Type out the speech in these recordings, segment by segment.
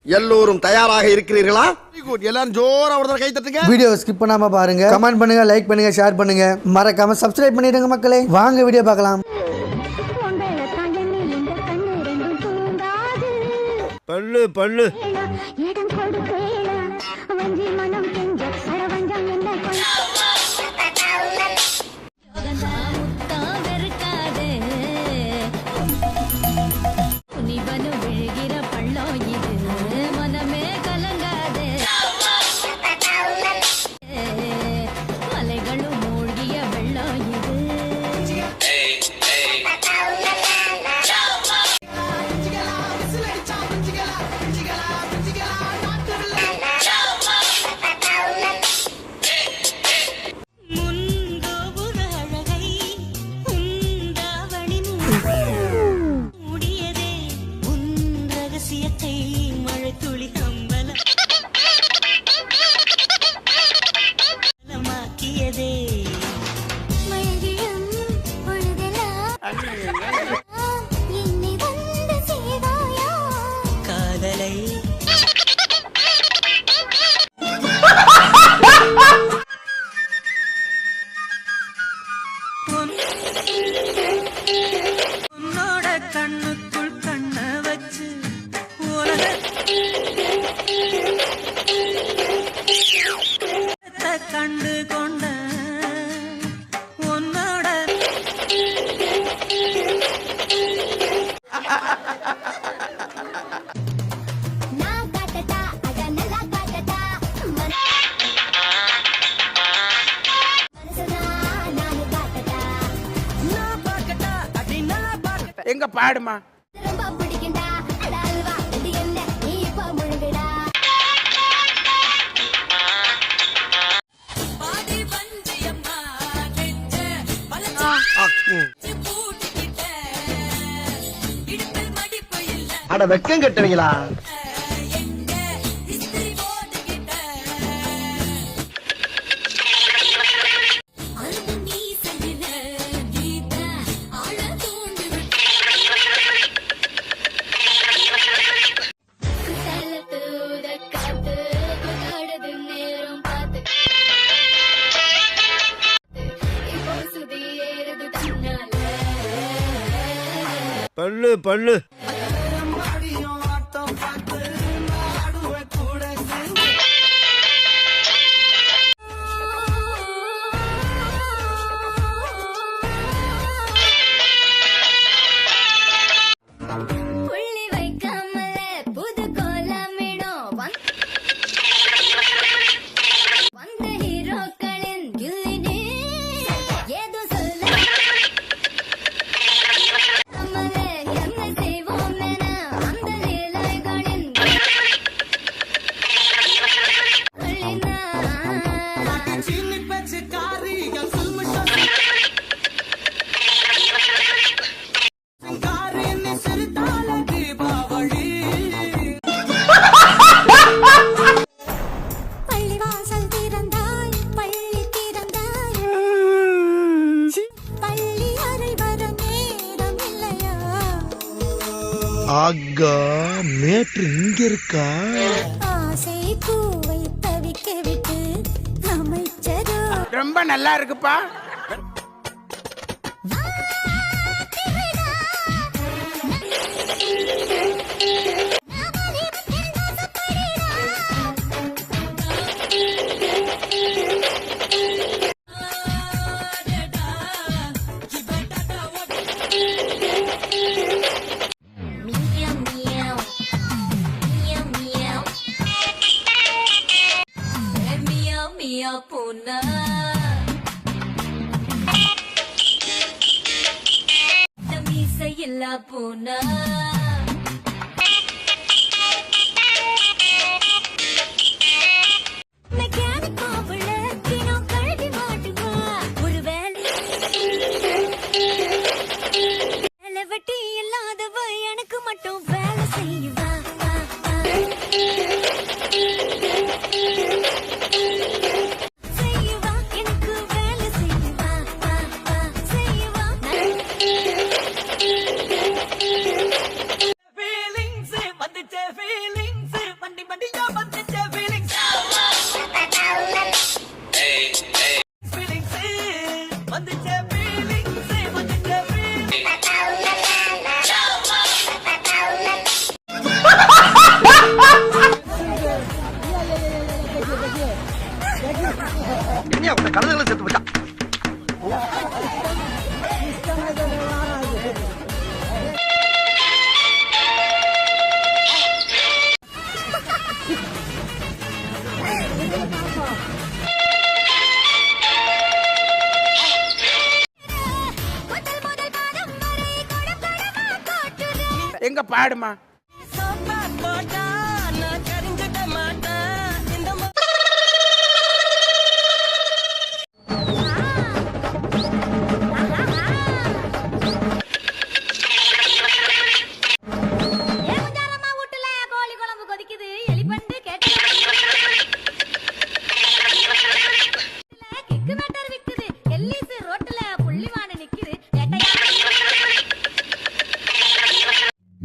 எல்லோரும் தயாராக இருக்கிறீர்களா? எல்லாரும் ஜோரா ஒரு கை தட்டுங்க. வீடியோ ஸ்கிப் பண்ணாம பாருங்க. கமெண்ட் பண்ணுங்க, லைக் பண்ணுங்க, ஷேர் பண்ணுங்க. மறக்காம சப்ஸ்கிரைப் பண்ணிடுங்க மக்களே. வாங்க வீடியோ பார்க்கலாம். பல்லு பல்லு கண்டு கொண்ட உன்னோட எங்க பாடுமா அட வெக்கம் கட்டுவீங்களா? பல்லு பல்லு ஆகா மேட்ரு இங்க இருக்கா? ரொம்ப நல்லா இருக்குப்பா. பூனா மீசையில்லா பூனா வெட்டி இல்லாதவ எனக்கு மட்டும் வேலை செய்வா. தண்ணியா கூட கலந்துகளை சேர்த்து வச்சா. எங்க பாடுமா?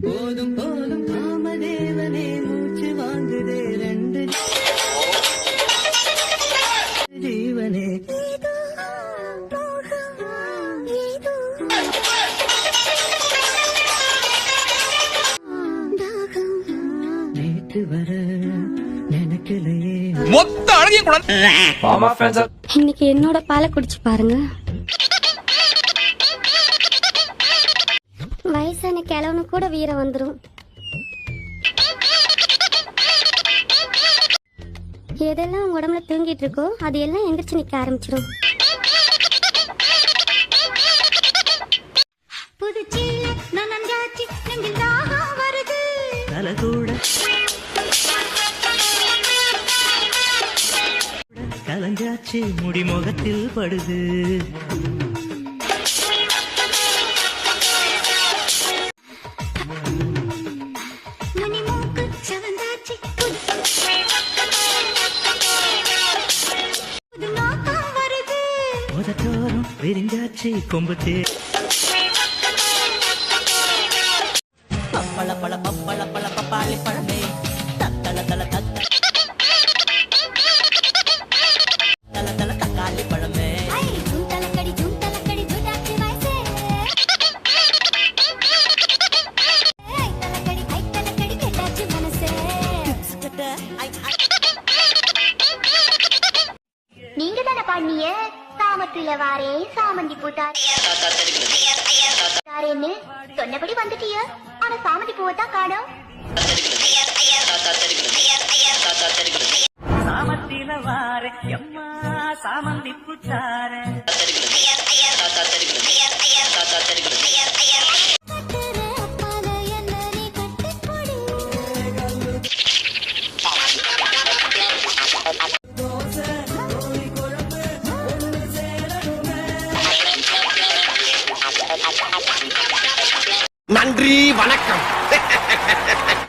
போதும் போதும் காமதேவனே மூச்சு வாங்குதே ரெண்டு ஜீவனே நேற்று வர நினைக்கலையே மொத்த அழகிய கூட இன்னைக்கு என்னோட பாலை குடிச்சு பாருங்க. வயசான கிழவனு கூட வீரம் வந்துரும். எதெல்லாம் உங்க உடம்புல தூங்கிட்டு இருக்கோ அது எல்லாம் எந்திரிச்சு நிக்க ஆரம்பிச்சிடும். புதுச்சேரியில நான் நஞ்சாச்சி நெஞ்சில் தாகம் வருது. கலகூட கலஞ்சாச்சு முடி முகத்தில் படுது. மணிமூக்கு செவந்தாச்சி புது நாக்கம் வருது. முதட்டோறும் விரிஞ்சாச்சு கொம்புத்தே பப்பள பழ பப்பள பழ பப்பாளி பழமே தத்தள தள தத்த தள தள தக்காளி பழமே. ஐ ஜூம் தலக்கடி ஜூடாச்சி வயசே. ஐ தலக்கடி கேட்டாச்சி மனசே. நீங்க தானே பாடிய சாமத்துல வாரே சாமந்தி பூத்தாரேன்னு சொன்னபடி வந்துட்டிய. ஆனா சாமந்தி பூவை தான் காணோம். சாமத்தில வார எம்மா சாமந்தி புத்தார நன்றி வணக்கம்.